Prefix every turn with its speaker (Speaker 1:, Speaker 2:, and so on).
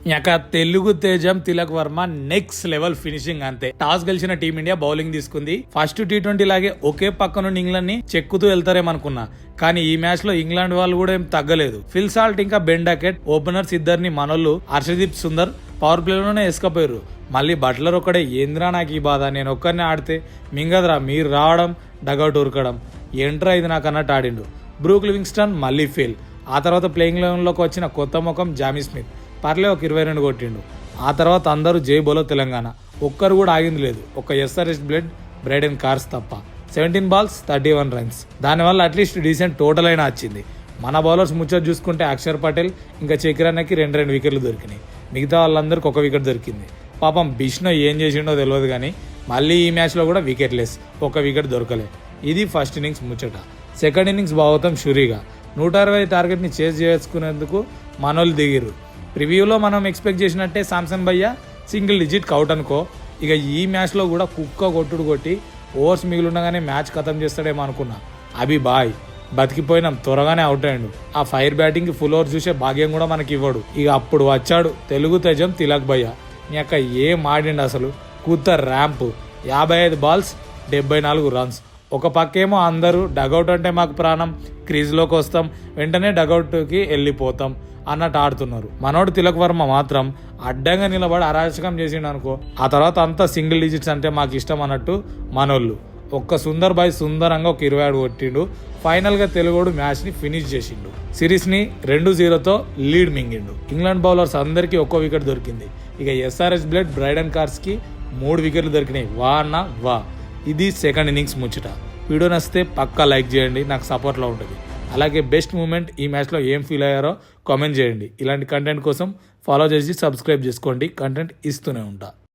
Speaker 1: ఇక తెలుగు తేజం Tilak Varma next level finishing అంతే. టాస్ గెలిచిన టీమిండియా బౌలింగ్ తీసుకుంది. ఫస్ట్ T20 లాగే ఒకే పక్క నుండి ఇంగ్లాండ్ ని చెక్కుతూ వెళ్తారేమనుకున్నా, కానీ ఈ మ్యాచ్ లో ఇంగ్లాండ్ వాళ్ళు కూడా ఏం తగ్గలేదు. ఫిల్ సాల్ట్ ఇంకా బెన్ డకెట్ ఓపెనర్స్ ఇద్దరిని మనోళ్ళు హర్షదీప్ సుందర్ పవర్ ప్లేలోనే ఎసుకపోయారు. మళ్ళీ బట్లర్ ఒక్కడే ఏంద్రా నాకు ఈ బాధ, నేను ఒక్కరిని ఆడితే మింగదరా మీరు రావడం డగౌట్ ఉరకడం ఏంట్రా ఇది నాకు అన్నట్టు ఆడిండు. బ్రూక్ లివింగ్స్టన్ మళ్ళీ ఫెయిల్. ఆ తర్వాత ప్లేయింగ్ లెవెన్ లోకి వచ్చిన కొత్త ముఖం జామీ స్మిత్ పర్లే ఒక 22 కొట్టిండు. ఆ తర్వాత అందరూ జై బోలో తెలంగాణ, ఒక్కరు కూడా ఆగింది లేదు. ఒక SRH బ్లడ్ బ్రైడెన్ కార్స్ తప్ప 17 balls 31 runs. దానివల్ల అట్లీస్ట్ డీసెంట్ టోటల్ అయినా వచ్చింది. మన బౌలర్స్ ముచ్చట చూసుకుంటే అక్షర్ పటేల్ ఇంకా చక్రాన్నకి 2 వికెట్లు దొరికినాయి. మిగతా వాళ్ళందరికీ 1 వికెట్ దొరికింది. పాపం బిష్నో ఏం చేసిండో తెలియదు, కానీ మళ్ళీ ఈ మ్యాచ్లో కూడా వికెట్ లెస్, 1 వికెట్ దొరకలే. ఇది ఫస్ట్ ఇన్నింగ్స్ ముచ్చట. సెకండ్ ఇన్నింగ్స్ భాగవతం షురీగా 160 టార్గెట్ని చేజ్ చేసుకునేందుకు మనోళ్ళు దిగిరు. ప్రివ్యూలో మనం ఎక్స్పెక్ట్ చేసినట్టే సామ్సన్ భయ్య సింగిల్ డిజిట్ కౌట్ అనుకో. ఇక ఈ మ్యాచ్లో కూడా కుక్క కొట్టుడు కొట్టి ఓవర్స్ మిగిలిండగానే మ్యాచ్ ఖతం చేస్తాడేమో అనుకున్నా. అభి బాయ్ బతికిపోయినాం, త్వరగానే అవుట్ అయ్యాడు. ఆ ఫైర్ బ్యాటింగ్ ఫుల్ ఓవర్ చూసే భాగ్యం కూడా మనకి ఇవ్వడు. ఇక అప్పుడు వచ్చాడు తెలుగు తేజం తిలక్ భయ్య. ఇక ఏం ఆడిండు అసలు, కూత ర్యాంపు 55 balls 74 runs. ఒక పక్కేమో అందరూ డగౌట్ అంటే మాకు ప్రాణం, క్రీజ్లోకి వస్తాం వెంటనే డగౌట్కి వెళ్ళిపోతాం అన్నట్టు ఆడుతున్నారు. మనోడు తిలక్ వర్మ మాత్రం అడ్డంగా నిలబడి అరాచకం చేసిండు అనుకో. ఆ తర్వాత అంతా సింగిల్ డిజిట్స్ అంటే మాకు ఇష్టం అన్నట్టు మనోళ్ళు. ఒక్క సుందర్ బాయ్ సుందరంగా ఒక 27 కొట్టిండు. ఫైనల్ గా తెలుగోడు మ్యాచ్ ని ఫినిష్ చేసిండు. సిరీస్ ని 2-0తో లీడ్ మింగిండు. ఇంగ్లాండ్ బౌలర్స్ అందరికీ 1 వికెట్ దొరికింది. ఇక SRH బ్లడ్ బ్రైడెన్ కార్స్ కి 3 వికెట్లు దొరికినాయి. వా అన్న వా. ఇది సెకండ్ ఇన్నింగ్స్ ముచ్చట. వీడియో నచ్చితే పక్కా లైక్ చేయండి, నాకు సపోర్ట్లో ఉంటుంది. అలాగే బెస్ట్ మూమెంట్ ఈ మ్యాచ్లో ఏం ఫీల్ అయ్యారో కామెంట్ చేయండి. ఇలాంటి కంటెంట్ కోసం ఫాలో చేసి సబ్స్క్రైబ్ చేసుకోండి, కంటెంట్ ఇస్తూనే ఉంటా.